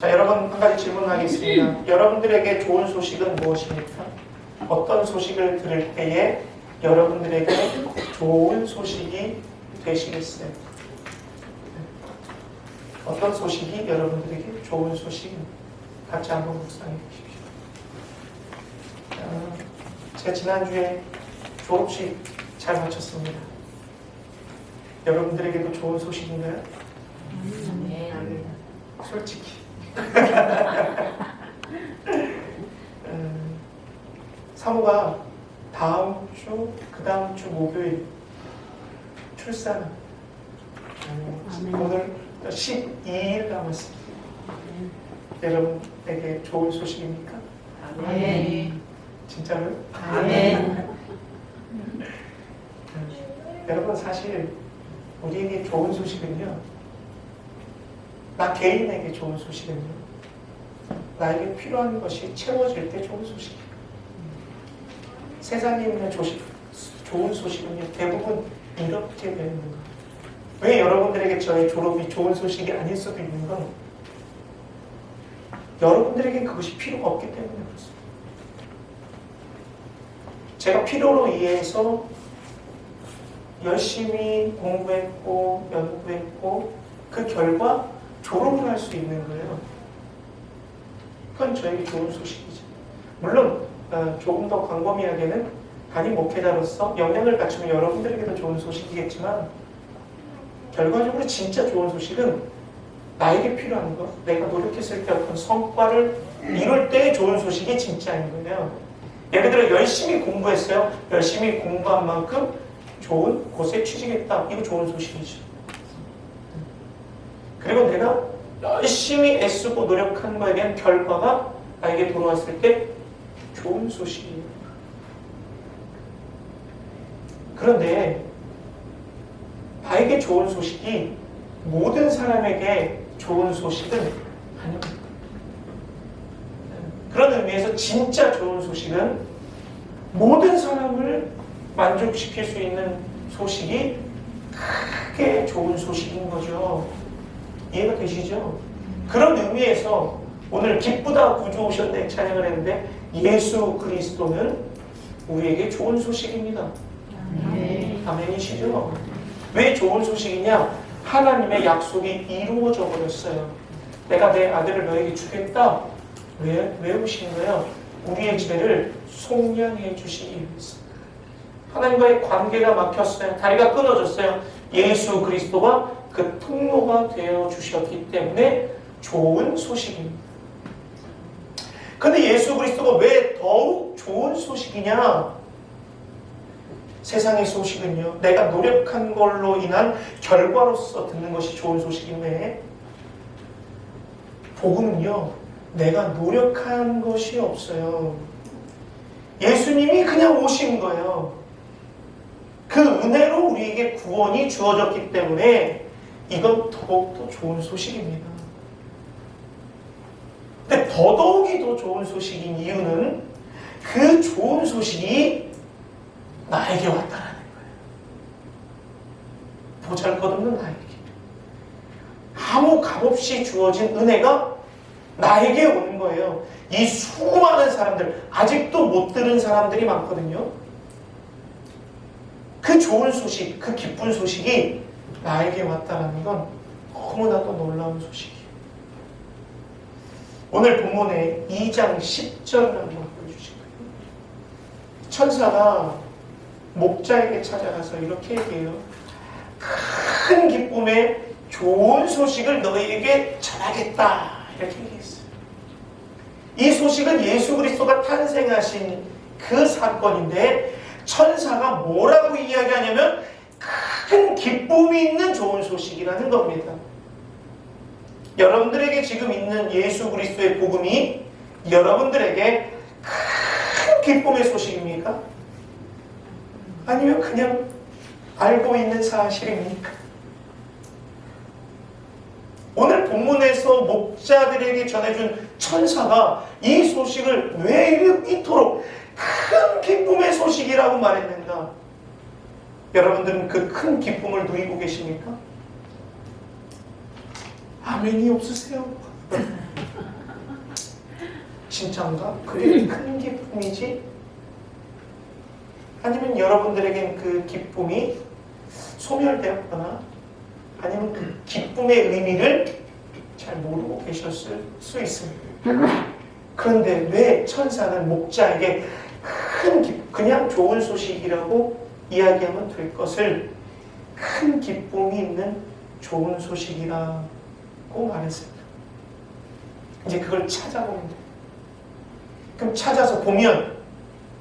자, 여러분 한 가지 질문하겠습니다. 여러분들에게 좋은 소식은 무엇입니까? 어떤 소식을 들을 때에 여러분들에게 좋은 소식이 되시겠어요? 어떤 소식이 여러분들에게 좋은 소식입니다. 같이 한번 묵상해 보십시오. 제가 지난주에 졸업식 잘 마쳤습니다. 여러분들에게도 좋은 소식인가요? 네. 솔직히. 사모가 다음 주, 그 다음 주 목요일 출산. 오늘 12일 남았습니다. 여러분에게 좋은 소식입니까? 아멘. 진짜로요? 아멘. 여러분, 사실 우리에게 좋은 소식은요, 나 개인에게 좋은 소식은요, 나에게 필요한 것이 채워질 때 좋은 소식이에요. 세상에 있는 좋은 소식은요, 대부분 이렇게 되는 거예요. 왜 여러분들에게 저의 졸업이 좋은 소식이 아닐 수도 있는 건 여러분들에게 그것이 필요가 없기 때문에 그렇습니다. 제가 필요로 이해해서 열심히 공부했고 연구했고 그 결과 졸업을 할 수 있는 거예요. 그건 저에게 좋은 소식이죠. 물론 조금 더 광범위하게는 담임 목회자로서 역량을 갖추면 여러분들에게도 좋은 소식이겠지만, 결과적으로 진짜 좋은 소식은 나에게 필요한 것, 내가 노력했을 때 어떤 성과를 이룰 때의 좋은 소식이 진짜인 거예요. 예를 들어 열심히 공부했어요. 열심히 공부한 만큼 좋은 곳에 취직했다. 이거 좋은 소식이죠. 그리고 내가 열심히 애쓰고 노력한 거에 대한 결과가 나에게 돌아왔을 때 좋은 소식이에요. 그런데 나에게 좋은 소식이 모든 사람에게 좋은 소식은 아닙니다. 그런 의미에서 진짜 좋은 소식은 모든 사람을 만족시킬 수 있는 소식이 크게 좋은 소식인 거죠. 이해가 되시죠? 그런 의미에서 오늘 기쁘다 구주 오셨네 찬양을 했는데, 예수 그리스도는 우리에게 좋은 소식입니다. 아멘이시죠? 왜 좋은 소식이냐? 하나님의 약속이 이루어져 버렸어요. 내가 내 아들을 너에게 주겠다. 왜 오신 거예요? 우리의 죄를 속량해 주시기 위해서. 하나님과의 관계가 막혔어요. 다리가 끊어졌어요. 예수 그리스도가 그 통로가 되어 주셨기 때문에 좋은 소식입니다. 근데 예수 그리스도가 왜 더욱 좋은 소식이냐? 세상의 소식은요, 내가 노력한 걸로 인한 결과로서 듣는 것이 좋은 소식인데, 복음은요, 내가 노력한 것이 없어요. 예수님이 그냥 오신 거예요. 그 은혜로 우리에게 구원이 주어졌기 때문에 이건 더욱더 좋은 소식입니다. 근데 더더욱이 더 좋은 소식인 이유는 그 좋은 소식이 나에게 왔다라는 거예요. 보잘것없는 나에게. 아무 값없이 주어진 은혜가 나에게 오는 거예요. 이 수많은 사람들, 아직도 못 들은 사람들이 많거든요. 그 좋은 소식, 그 기쁜 소식이 나에게 왔다는 건 너무나도 놀라운 소식이에요. 오늘 본문에 2장 10절을 한번 보여주실 거예요. 천사가 목자에게 찾아가서 이렇게 얘기해요. 큰 기쁨에 좋은 소식을 너희에게 전하겠다. 이렇게 얘기했어요. 이 소식은 예수 그리스도가 탄생하신 그 사건인데, 천사가 뭐라고 이야기하냐면 큰 기쁨이 있는 좋은 소식이라는 겁니다. 여러분들에게 지금 있는 예수 그리스도의 복음이 여러분들에게 큰 기쁨의 소식입니까? 아니면 그냥 알고 있는 사실입니까? 오늘 본문에서 목자들에게 전해준 천사가 이 소식을 왜 이토록 큰 기쁨의 소식이라고 말했는가? 여러분들은 그 큰 기쁨을 누리고 계십니까? 아멘이 없으세요? 진짠가? 그게 큰 기쁨이지? 아니면 여러분들에겐 그 기쁨이 소멸되었거나 아니면 그 기쁨의 의미를 잘 모르고 계셨을 수 있습니다. 그런데 왜 천사는 목자에게 큰 기쁨, 그냥 좋은 소식이라고 이야기하면 될 것을 큰 기쁨이 있는 좋은 소식이라고 말했습니다. 이제 그걸 찾아보면 돼요. 그럼 찾아서 보면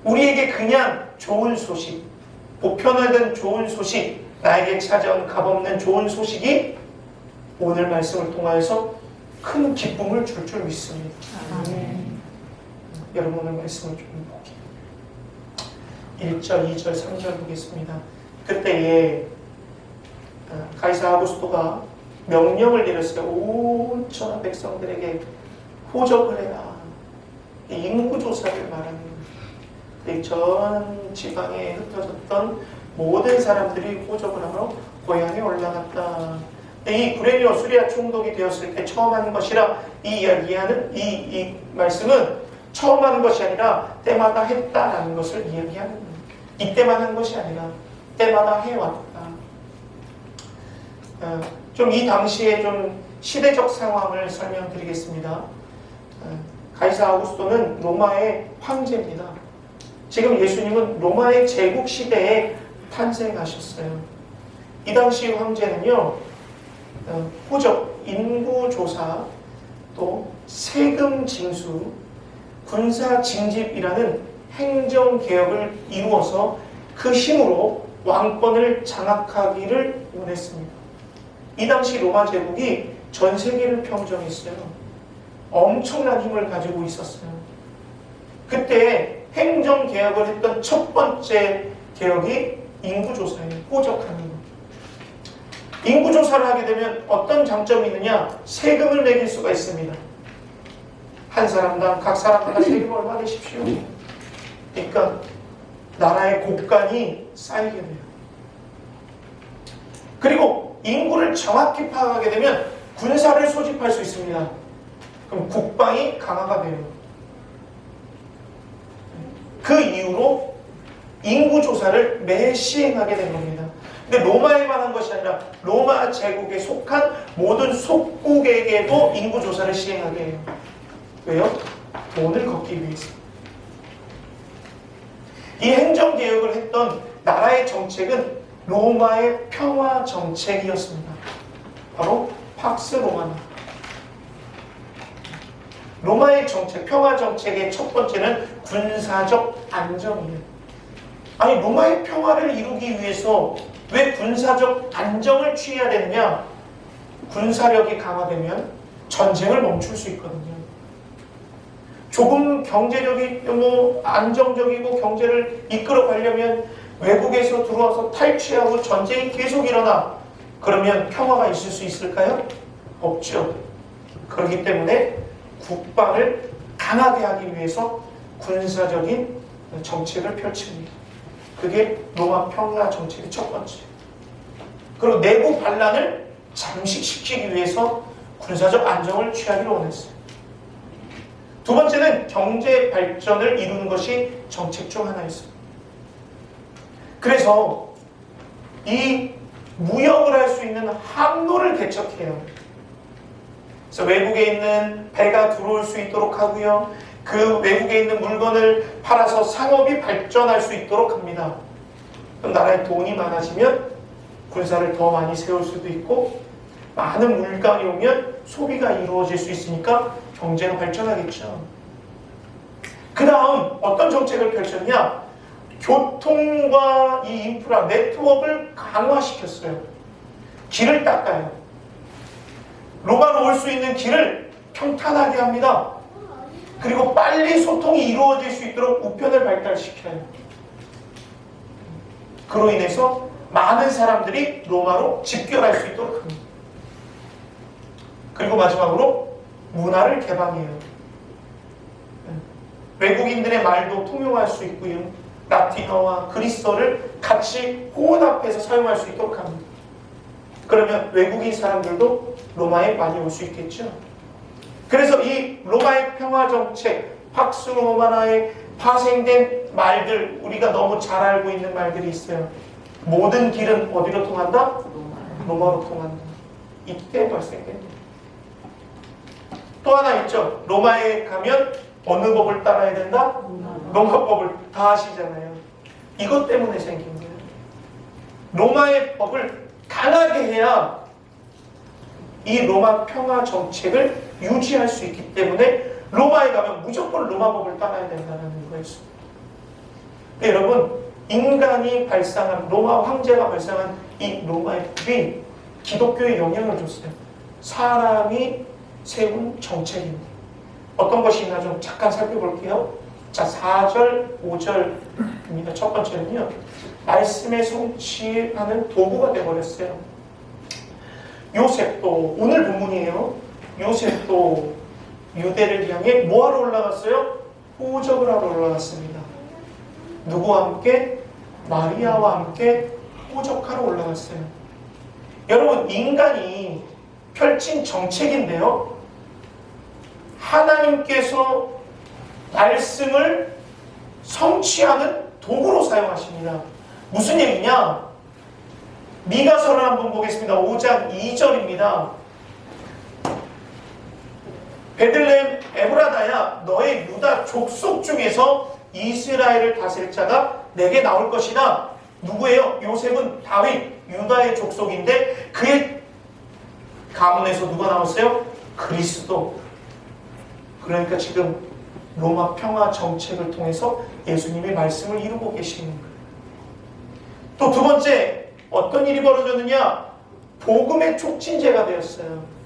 우리에게 그냥 좋은 소식, 보편화된 좋은 소식, 나에게 찾아온 값없는 좋은 소식이 오늘 말씀을 통하여서 큰 기쁨을 줄 줄 믿습니다. 여러분 오늘 말씀을 좀 볼게요. 1절, 2절, 3절 보겠습니다. 그때에 가이사 아구스토가 명령을 내렸어요. 온 천하 백성들에게 호적을 해라. 인구조사를 말하는 전 지방에 흩어졌던 모든 사람들이 호적을 하러 고향에 올라갔다. 이 구레뇨 수리아 총독이 되었을 때 처음 하는 것이라 이 이야기하는 이 말씀은 처음 하는 것이 아니라 때마다 했다라는 것을 이야기하는 거예요. 이때만 한 것이 아니라 때마다 해왔다. 좀 이 당시에 좀 시대적 상황을 설명드리겠습니다. 가이사 아우구스토는 로마의 황제입니다. 지금 예수님은 로마의 제국 시대에 탄생하셨어요. 이 당시 황제는요, 호적, 인구조사, 또 세금 징수, 군사 징집이라는 행정개혁을 이루어서 그 힘으로 왕권을 장악하기를 원했습니다. 이 당시 로마 제국이 전 세계를 평정했어요. 엄청난 힘을 가지고 있었어요. 그때 행정개혁을 했던 첫 번째 개혁이 인구조사예요. 호적하는 것. 인구조사를 하게 되면 어떤 장점이 있느냐? 세금을 매길 수가 있습니다. 한 사람당, 각 사람마다 세금 얼마 내십시오. 그러니까 나라의 곳간이 쌓이게 돼요. 그리고 인구를 정확히 파악하게 되면 군사를 소집할 수 있습니다. 그럼 국방이 강화가 돼요. 그 이후로 인구조사를 매 시행하게 된 겁니다. 근데 로마에만 한 것이 아니라 로마 제국에 속한 모든 속국에게도 인구조사를 시행하게 해요. 왜요? 돈을 걷기 위해서. 이 행정개혁을 했던 나라의 정책은 로마의 평화 정책이었습니다. 바로 팍스 로마나. 로마의 정책, 평화 정책의 첫 번째는 군사적 안정이에요. 아니, 로마의 평화를 이루기 위해서 왜 군사적 안정을 취해야 되느냐? 군사력이 강화되면 전쟁을 멈출 수 있거든요. 조금 경제력이 안정적이고 경제를 이끌어 가려면 외국에서 들어와서 탈취하고 전쟁이 계속 일어나. 그러면 평화가 있을 수 있을까요? 없죠. 그렇기 때문에 국방을 강하게 하기 위해서 군사적인 정책을 펼칩니다. 그게 로마 평화 정책의 첫 번째. 그리고 내부 반란을 잠식시키기 위해서 군사적 안정을 취하기를 원했어요. 두 번째는 경제 발전을 이루는 것이 정책 중 하나였습니다. 그래서 이 무역을 할 수 있는 항로를 개척해요. 그래서 외국에 있는 배가 들어올 수 있도록 하고요. 그 외국에 있는 물건을 팔아서 상업이 발전할 수 있도록 합니다. 그럼 나라에 돈이 많아지면 군사를 더 많이 세울 수도 있고 많은 물건이 오면 소비가 이루어질 수 있으니까 경제가 발전하겠죠. 그 다음 어떤 정책을 펼쳤냐? 교통과 이 인프라, 네트워크를 강화시켰어요. 길을 닦아요. 로마로 올 수 있는 길을 평탄하게 합니다. 그리고 빨리 소통이 이루어질 수 있도록 우편을 발달시켜요. 그로 인해서 많은 사람들이 로마로 집결할 수 있도록 합니다. 그리고 마지막으로 문화를 개방해요. 외국인들의 말도 통용할 수 있고요. 라틴어와 그리스어를 같이 혼합해서 사용할 수 있도록 합니다. 그러면 외국인 사람들도 로마에 많이 올 수 있겠죠. 그래서 이 로마의 평화 정책, 팍스 로마나에 파생된 말들, 우리가 너무 잘 알고 있는 말들이 있어요. 모든 길은 어디로 통한다? 로마로 통한다. 이때 발생된. 또 하나 있죠. 로마에 가면 어느 법을 따라야 된다? 로마법을 다 아시잖아요. 이것 때문에 생긴 거예요. 로마의 법을 강하게 해야 이 로마 평화 정책을 유지할 수 있기 때문에 로마에 가면 무조건 로마법을 따라야 된다는 거였어요. 여러분, 인간이 발상한, 로마 황제가 발상한 이 로마의 법이 기독교에 영향을 줬어요. 사람이 세운 정책입니다. 어떤 것이 있나 좀 잠깐 살펴볼게요. 자, 4절, 5절입니다. 첫 번째는요, 말씀의 성취하는 도구가 되어버렸어요. 요셉도, 오늘 본문이에요. 요셉도 유대를 향해 뭐하러 올라갔어요? 호적을 하러 올라갔습니다. 누구와 함께? 마리아와 함께 호적하러 올라갔어요. 여러분, 인간이 펼친 정책인데요, 하나님께서 말씀을 성취하는 도구로 사용하십니다. 무슨 얘기냐? 미가서를 한번 보겠습니다. 5장 2절입니다. 베들레헴 에브라다야, 너의 유다 족속 중에서 이스라엘을 다스릴 자가 내게 나올 것이다. 누구예요? 요셉은 다윗, 유다의 족속인데 그의 가문에서 누가 나왔어요? 그리스도. 그러니까 지금 로마 평화 정책을 통해서 예수님의 말씀을 이루고 계시는 거예요. 또 두 번째, 어떤 일이 벌어졌느냐? 복음의 촉진제가 되었어요.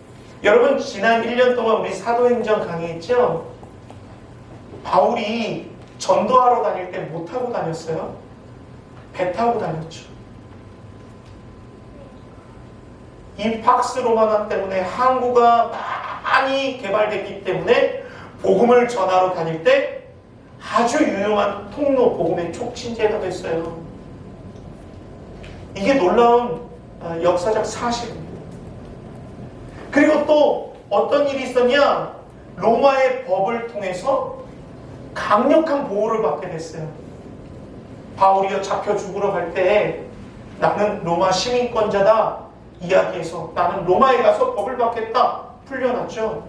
여러분, 지난 1년 동안 우리 사도행전 강의했죠? 바울이 전도하러 다닐 때 뭐 타고 다녔어요? 배 타고 다녔죠. 이 팍스 로마나 때문에 항구가 많이 개발됐기 때문에 복음을 전하러 다닐 때 아주 유용한 통로, 복음의 촉진제가 됐어요. 이게 놀라운 역사적 사실입니다. 그리고 또 어떤 일이 있었냐? 로마의 법을 통해서 강력한 보호를 받게 됐어요. 바울이요, 잡혀 죽으러 갈 때 나는 로마 시민권자다 이야기해서 나는 로마에 가서 법을 받겠다 풀려났죠.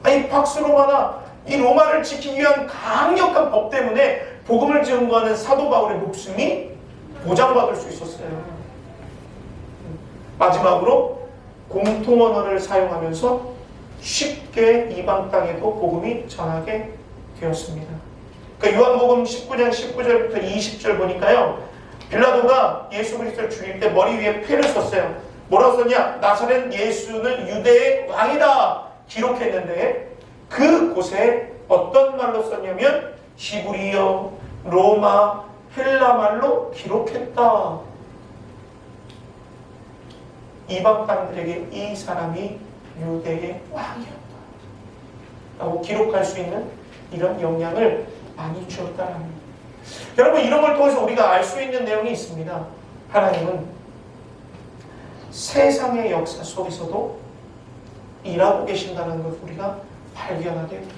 아니, 팍스 로마나 이 로마를 지키기 위한 강력한 법 때문에 복음을 증거하는 사도 바울의 목숨이 보장받을 수 있었어요. 마지막으로 공통 언어를 사용하면서 쉽게 이방 땅에도 복음이 전하게 되었습니다. 그러니까 요한복음 19장 19절부터 20절 보니까요, 빌라도가 예수 그리스도를 죽일 때 머리 위에 패를 썼어요. 뭐라고 썼냐? 나사렛 예수는 유대의 왕이다 기록했는데 그곳에 어떤 말로 썼냐면 히브리어, 로마, 헬라 말로 기록했다. 이방 땅들에게 이 사람이 유대의 왕이었다 라고 기록할 수 있는 이런 영향을 많이 주었다는 겁니다. 여러분, 이런 걸 통해서 우리가 알 수 있는 내용이 있습니다. 하나님은 세상의 역사 속에서도 일하고 계신다는 것을 우리가 발견하게 됩니다.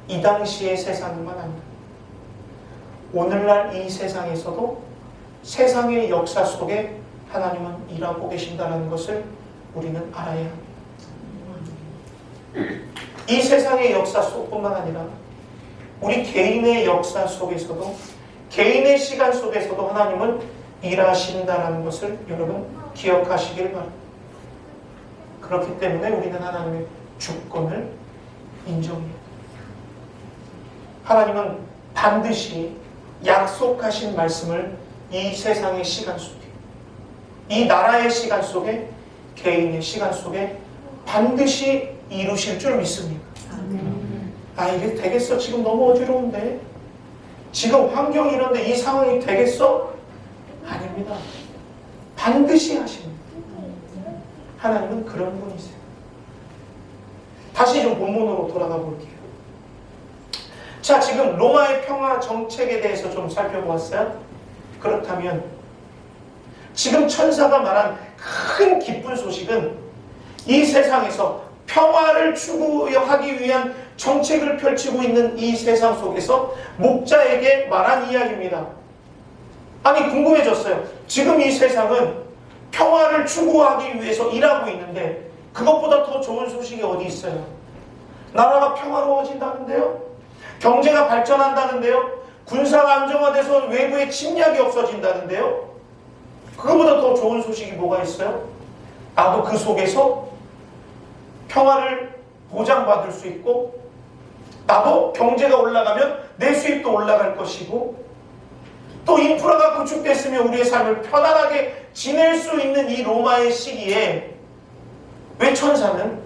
이 당시의 세상만 아니라 오늘날 이 세상에서도 세상의 역사 속에 하나님은 일하고 계신다는 것을 우리는 알아야 합니다. 이 세상의 역사 속뿐만 아니라 우리 개인의 역사 속에서도, 개인의 시간 속에서도 하나님은 일하신다는 것을 여러분 기억하시길 바랍니다. 그렇기 때문에 우리는 하나님의 주권을 인정해요. 하나님은 반드시 약속하신 말씀을 이 세상의 시간 속에, 이 나라의 시간 속에, 개인의 시간 속에 반드시 이루실 줄 믿습니다. 아, 이게 되겠어? 지금 너무 어지러운데? 지금 환경이 이런데 이 상황이 되겠어? 아닙니다. 반드시 하십니다. 하나님은 그런 분이세요. 다시 좀 본문으로 돌아가 볼게요. 자, 지금 로마의 평화 정책에 대해서 좀 살펴보았어요. 그렇다면 지금 천사가 말한 큰 기쁜 소식은 이 세상에서 평화를 추구하기 위한 정책을 펼치고 있는 이 세상 속에서 목자에게 말한 이야기입니다. 아니, 궁금해졌어요. 지금 이 세상은 평화를 추구하기 위해서 일하고 있는데 그것보다 더 좋은 소식이 어디 있어요? 나라가 평화로워진다는데요? 경제가 발전한다는데요? 군사가 안정화돼서 외부의 침략이 없어진다는데요? 그거보다 더 좋은 소식이 뭐가 있어요? 나도 그 속에서 평화를 보장받을 수 있고, 나도 경제가 올라가면 내 수입도 올라갈 것이고, 또 인프라가 구축됐으면 우리의 삶을 편안하게 지낼 수 있는 이 로마의 시기에 왜 천사는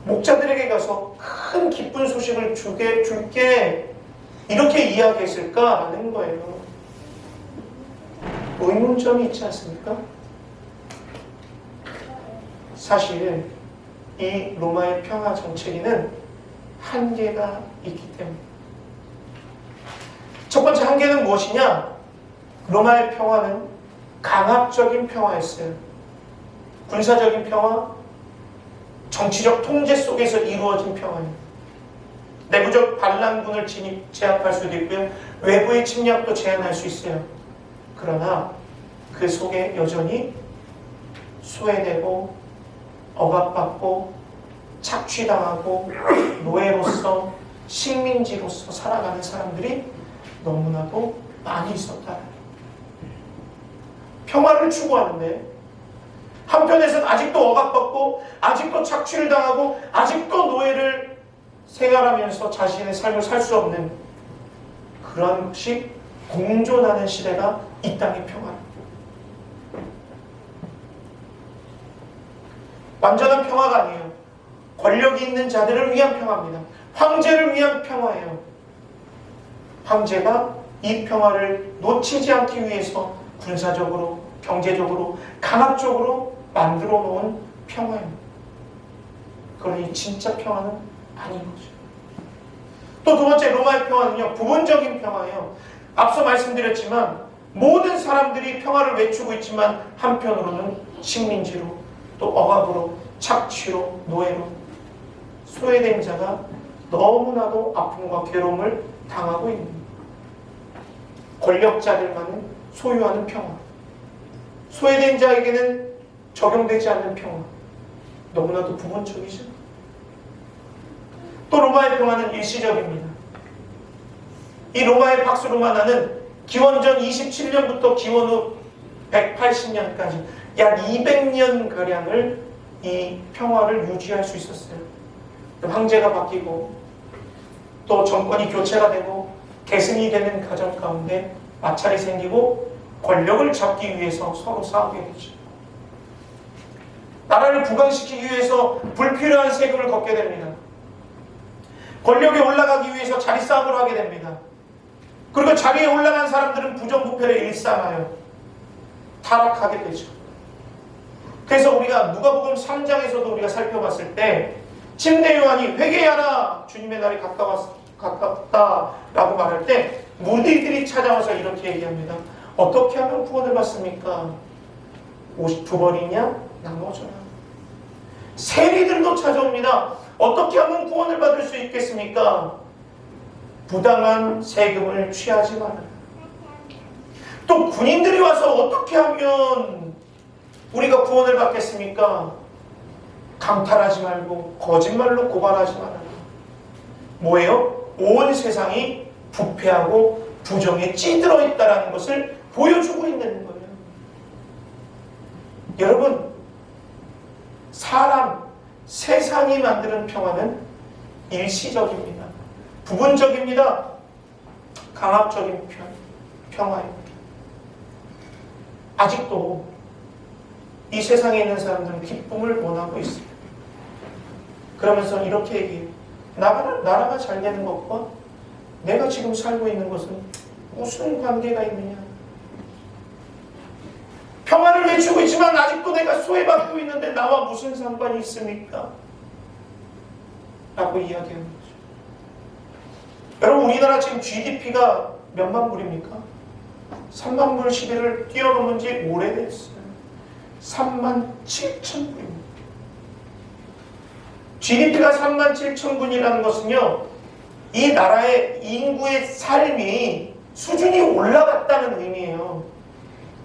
목자들에게 가서 큰 기쁜 소식을 줄게 이렇게 이야기했을까라는 거예요. 의문점이 있지 않습니까? 사실 이 로마의 평화 정책에는 한계가 있기 때문에, 첫 번째 한계는 무엇이냐? 로마의 평화는 강압적인 평화였어요. 군사적인 평화, 정치적 통제 속에서 이루어진 평화입니다. 내부적 반란군을 제압할 수도 있고요, 외부의 침략도 제한할 수 있어요. 그러나 그 속에 여전히 소외되고 억압받고 착취당하고 노예로서 식민지로서 살아가는 사람들이 너무나도 많이 있었다. 평화를 추구하는데 한편에서는 아직도 억압받고 아직도 착취를 당하고 아직도 노예를 생활하면서 자신의 삶을 살 수 없는 그런 것이 공존하는 시대가 이 땅의 평화입니다. 완전한 평화가 아니에요. 권력이 있는 자들을 위한 평화입니다. 황제를 위한 평화예요. 황제가 이 평화를 놓치지 않기 위해서 군사적으로, 경제적으로, 강압적으로 만들어 놓은 평화입니다. 그러니 진짜 평화는 아닌 거죠. 또 두 번째 로마의 평화는요, 부분적인 평화예요. 앞서 말씀드렸지만 모든 사람들이 평화를 외치고 있지만 한편으로는 식민지로, 또 억압으로, 착취로, 노예로 소외된 자가 너무나도 아픔과 괴로움을 당하고 있는 권력자들만은 소유하는 평화, 소외된 자에게는 적용되지 않는 평화, 너무나도 부분적이죠. 또 로마의 평화는 일시적입니다. 이 로마의 박스 로마나는 기원전 27년부터 기원 후 180년까지 약 200년가량을 이 평화를 유지할 수 있었어요. 황제가 바뀌고 또 정권이 교체가 되고 계승이 되는 과정 가운데 마찰이 생기고 권력을 잡기 위해서 서로 싸우게 되죠. 나라를 부강시키기 위해서 불필요한 세금을 걷게 됩니다. 권력에 올라가기 위해서 자리 싸움을 하게 됩니다. 그리고 자리에 올라간 사람들은 부정부패를 일삼아요. 타락하게 되죠. 그래서 우리가 누가복음 3장에서도 우리가 살펴봤을 때 침례 요한이 회개하라, 주님의 날이 가깝다라고 말할 때 무리들이 찾아와서 이렇게 얘기합니다. 어떻게 하면 구원을 받습니까? 옷이 두 벌이냐? 나눠줘라. 세리들도 찾아옵니다. 어떻게 하면 구원을 받을 수 있겠습니까? 부당한 세금을 취하지 마라. 또 군인들이 와서 어떻게 하면 우리가 구원을 받겠습니까? 강탈하지 말고 거짓말로 고발하지 마라. 뭐예요? 온 세상이 부패하고 부정에 찌들어 있다는 것을 보여주고 있는 거예요. 여러분, 세상이 만드는 평화는 일시적입니다. 부분적입니다. 강압적인 평화입니다. 아직도 이 세상에 있는 사람들은 기쁨을 원하고 있습니다. 그러면서 이렇게 얘기해요. 나라가 잘 되는 것과 내가 지금 살고 있는 것은 무슨 관계가 있느냐. 평화를 외치고 있지만 아직도 내가 소외받고 있는데 나와 무슨 상관이 있습니까? 라고 이야기하는 거죠. 여러분, 우리나라 지금 GDP가 몇만 불입니까? 3만 불 시대를 뛰어넘은 지 오래됐어요. 3만 7천 불입니다. GDP가 37,000군이라는 것은요, 이 나라의 인구의 삶이 수준이 올라갔다는 의미예요.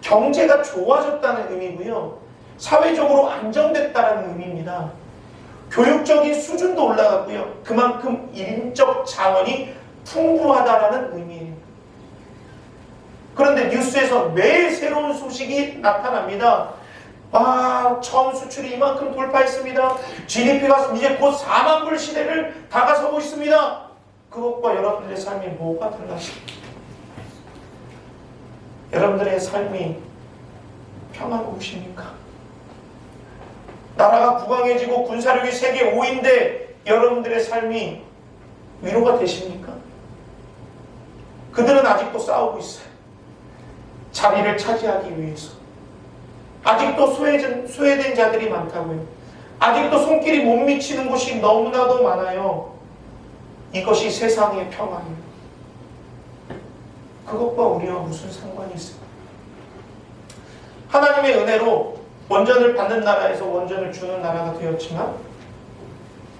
경제가 좋아졌다는 의미고요. 사회적으로 안정됐다는 의미입니다. 교육적인 수준도 올라갔고요. 그만큼 인적 자원이 풍부하다라는 의미예요. 그런데 뉴스에서 매일 새로운 소식이 나타납니다. 처음 수출이 이만큼 돌파했습니다. GDP가 이제 곧 4만 불 시대를 다가서고 있습니다. 그것과 여러분들의 삶이 뭐가 달라집니까? 여러분들의 삶이 평화로우십니까? 나라가 부강해지고 군사력이 세계 5위인데 여러분들의 삶이 위로가 되십니까? 그들은 아직도 싸우고 있어요. 자리를 차지하기 위해서. 아직도 소외된 자들이 많다고요. 아직도 손길이 못 미치는 곳이 너무나도 많아요. 이것이 세상의 평화예요. 그것과 우리와 무슨 상관이 있을까? 하나님의 은혜로 원전을 받는 나라에서 원전을 주는 나라가 되었지만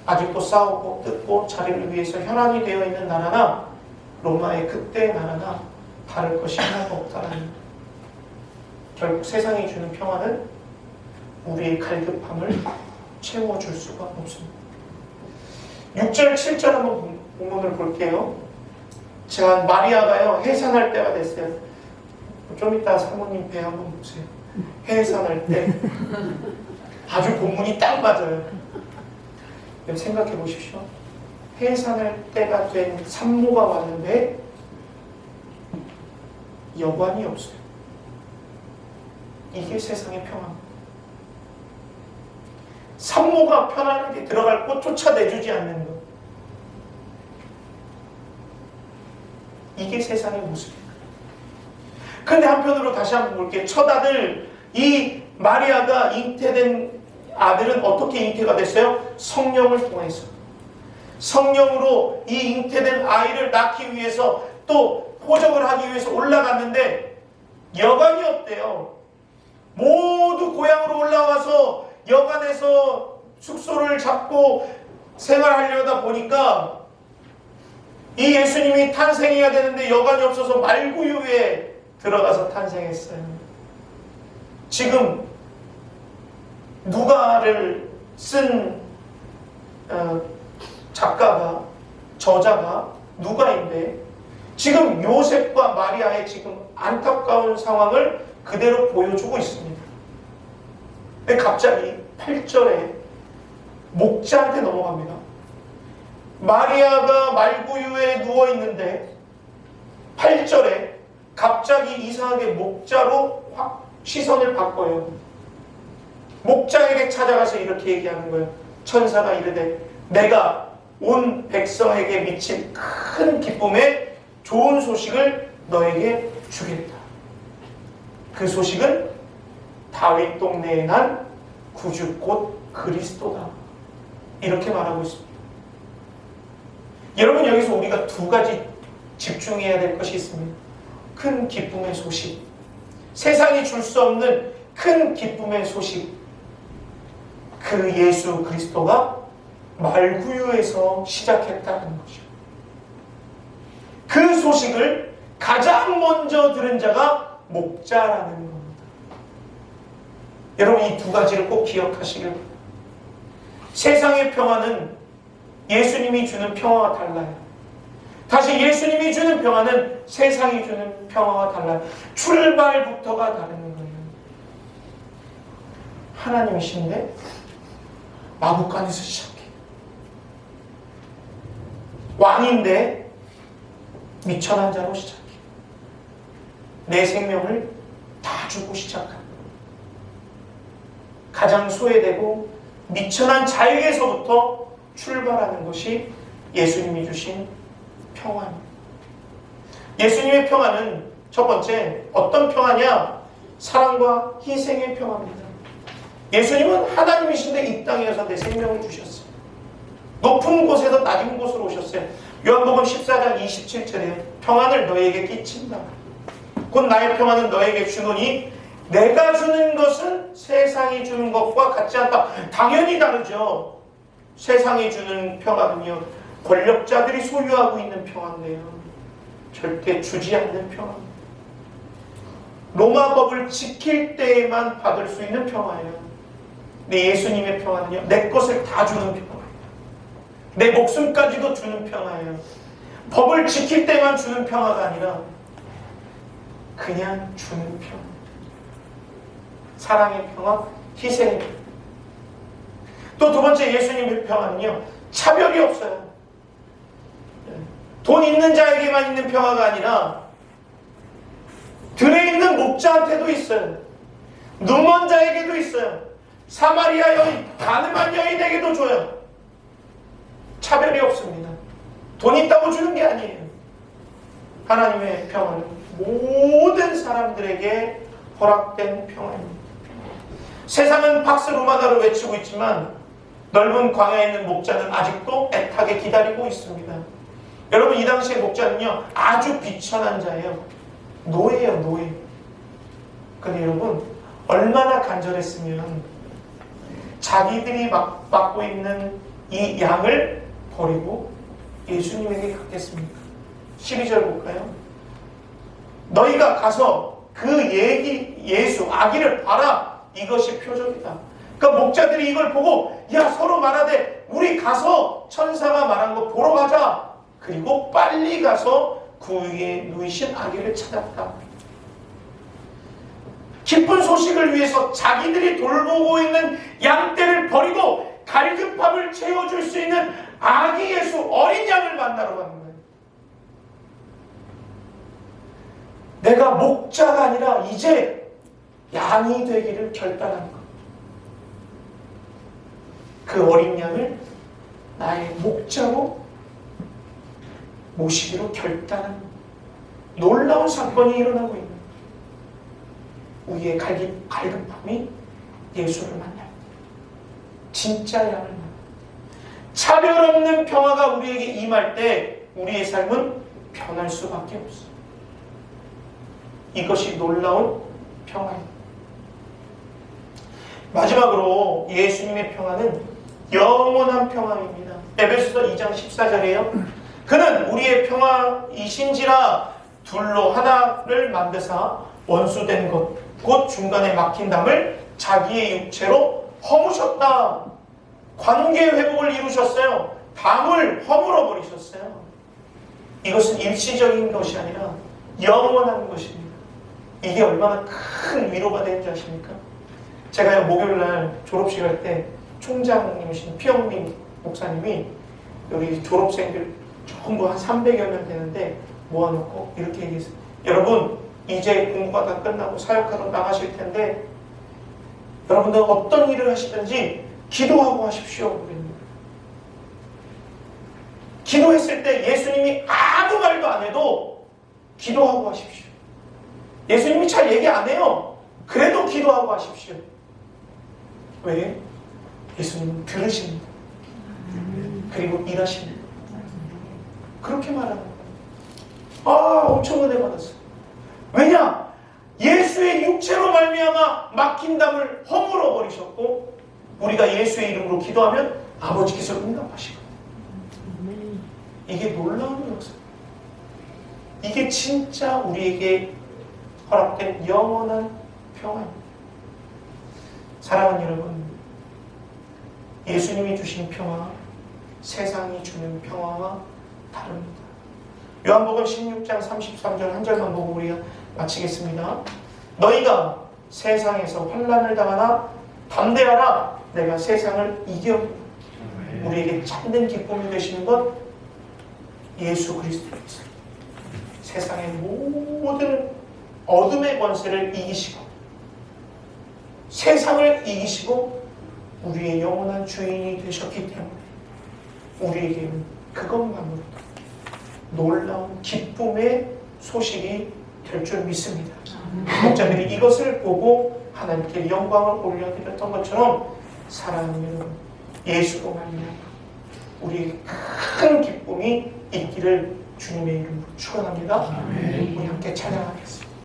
아직도 싸우고 뜯고 자리를 위해서 혈안이 되어 있는 나라나 로마의 그때의 나라나 다를 것이 하나도 없다라는 거예요. 결국 세상이 주는 평화는 우리의 갈급함을 채워줄 수가 없습니다. 6절, 7절 한번 본문을 볼게요. 자, 마리아가요, 해산할 때가 됐어요. 좀 이따 사모님 배 한번 보세요. 해산할 때. 아주 본문이 딱 맞아요. 생각해 보십시오. 해산할 때가 된 산모가 왔는데 여관이 없어요. 이게 세상의 평화입니다. 산모가 편안하게 들어갈 곳 쫓아내주지 않는 것. 이게 세상의 모습입니다. 그런데 한편으로 다시 한번 볼게요. 첫 아들, 이 마리아가 잉태된 아들은 어떻게 잉태가 됐어요? 성령을 통해서. 성령으로 이 잉태된 아이를 낳기 위해서 또 포적을 하기 위해서 올라갔는데 여관이 없대요. 모두 고향으로 올라와서 여관에서 숙소를 잡고 생활하려다 보니까 이 예수님이 탄생해야 되는데 여관이 없어서 말구유에 들어가서 탄생했어요. 지금 누가를 쓴 작가가, 저자가 누가인데 지금 요셉과 마리아의 지금 안타까운 상황을 그대로 보여주고 있습니다. 근데 갑자기 8절에 목자한테 넘어갑니다. 마리아가 말구유에 누워있는데 8절에 갑자기 이상하게 목자로 확 시선을 바꿔요. 목자에게 찾아가서 이렇게 얘기하는 거예요. 천사가 이르되 내가 온 백성에게 미칠 큰 기쁨의 좋은 소식을 너에게 주겠다. 그 소식은 다윗 동네에 난 구주 곧 그리스도다. 이렇게 말하고 있습니다. 여러분, 여기서 우리가 두 가지 집중해야 될 것이 있습니다. 큰 기쁨의 소식, 세상이 줄 수 없는 큰 기쁨의 소식, 그 예수 그리스도가 말구유에서 시작했다는 것이죠. 그 소식을 가장 먼저 들은 자가 목자라는 겁니다. 여러분, 이 두 가지를 꼭 기억하시길 바랍니다. 세상의 평화는 예수님이 주는 평화와 달라요. 다시 예수님이 주는 평화는 세상이 주는 평화와 달라요. 출발부터가 다른 거예요. 하나님이신데 마구간에서 시작해. 왕인데 미천한 자로 시작해. 내 생명을 다 주고 시작합니다. 가장 소외되고 미천한 자에게서부터 출발하는 것이 예수님이 주신 평화입니다. 예수님의 평화는 첫 번째 어떤 평화냐? 사랑과 희생의 평화입니다. 예수님은 하나님이신데 이 땅에 와서 내 생명을 주셨어요. 높은 곳에서 낮은 곳으로 오셨어요. 요한복음 14장 27절에 평안을 너에게 끼친다. 곧 나의 평안은 너에게 주노니 내가 주는 것은 세상이 주는 것과 같지 않다. 당연히 다르죠. 세상이 주는 평화는요, 권력자들이 소유하고 있는 평화인데요, 절대 주지 않는 평화입니다. 로마법을 지킬 때에만 받을 수 있는 평화예요. 근데 예수님의 평화는요, 내 것을 다 주는 평화예요. 내 목숨까지도 주는 평화예요. 법을 지킬 때만 주는 평화가 아니라 그냥 주는 평화. 사랑의 평화, 희생의 평화. 또 두 번째 예수님의 평화는요, 차별이 없어요. 돈 있는 자에게만 있는 평화가 아니라 들에 있는 목자한테도 있어요. 눈먼 자에게도 있어요. 사마리아 여인, 가늠한 여인에게도 줘요. 차별이 없습니다. 돈 있다고 주는 게 아니에요. 하나님의 평화는 모든 사람들에게 허락된 평화입니다. 세상은 팍스 로마나로 외치고 있지만 넓은 광야에 있는 목자는 아직도 애타게 기다리고 있습니다. 여러분, 이 당시의 목자는요, 아주 비천한 자예요. 노예예요, 노예. 근데 여러분, 얼마나 간절했으면 자기들이 맡고 있는 이 양을 버리고 예수님에게 갔겠습니까? 12절 볼까요? 너희가 가서 그 예수, 아기를 봐라. 이것이 표적이다. 그러니까 목자들이 이걸 보고, 야, 서로 말하되 우리 가서 천사가 말한 거 보러 가자. 그리고 빨리 가서 그 위에 누이신 아기를 찾았다. 기쁜 소식을 위해서 자기들이 돌보고 있는 양떼를 버리고 갈급함을 채워줄 수 있는 아기 예수, 어린 양을 만나러 가는 거예요. 내가 목자가 아니라 이제 양이 되기를 결단한 것. 그 어린 양을 나의 목자로 모시기로 결단한 놀라운 사건이 일어나고 있는 우리의 갈급함이 예수를 만날 때, 진짜 양을 만날 때, 차별 없는 평화가 우리에게 임할 때 우리의 삶은 변할 수밖에 없어요. 이것이 놀라운 평화입니다. 마지막으로 예수님의 평화는 영원한 평화입니다. 에베소서 2장 14절이에요. 그는 우리의 평화이신지라 둘로 하나를 만드사 원수된 것 곧 중간에 막힌 담을 자기의 육체로 허무셨다. 관계 회복을 이루셨어요. 담을 허물어 버리셨어요. 이것은 일시적인 것이 아니라 영원한 것입니다. 이게 얼마나 큰 위로가 되는지 아십니까? 제가 목요일날 졸업식 할 때 총장님이신 피영민 목사님이 여기 졸업생들 전부 한 300여 명 되는데 모아놓고 이렇게 얘기했어요. 여러분, 이제 공부가 다 끝나고 사역하러 나가실 텐데 여러분들 어떤 일을 하시든지 기도하고 하십시오. 그랬는데 기도했을 때 예수님이 아무 말도 안 해도 기도하고 하십시오. 예수님이 잘 얘기 안 해요. 그래도 기도하고 하십시오. 왜? 예수님은 들으십니다. 그리고 일하십니다. 그렇게 말하는 거예요. 아, 엄청 은혜 받았어요. 왜냐? 예수의 육체로 말미암아 막힌 담을 허물어 버리셨고, 우리가 예수의 이름으로 기도하면 아버지께서 응답하시거든요. 이게 놀라운 역사. 이게 진짜 우리에게 허락된 영원한 평화입니다. 사랑하는 여러분, 예수님이 주신 평화, 세상이 주는 평화와 다릅니다. 요한복음 16장 33절 한 절만 보고 우리가 마치겠습니다. 너희가 세상에서 환난을 당하나 담대하라. 내가 세상을 이겼다. 우리에게 참된 기쁨이 되시는 것 예수 그리스도께서 세상의 모든 어둠의 권세를 이기시고 세상을 이기시고 우리의 영원한 주인이 되셨기 때문에 우리에게는 그것만으로도 놀라운 기쁨의 소식이 될 줄 믿습니다. 목자들이 이것을 보고 하나님께 영광을 올려드렸던 것처럼 사랑하는 여러분, 예수로 말미암아 우리에게 큰 기쁨이 있기를 주님의 이름으로 축원합니다. 우리 함께 찬양하겠습니다.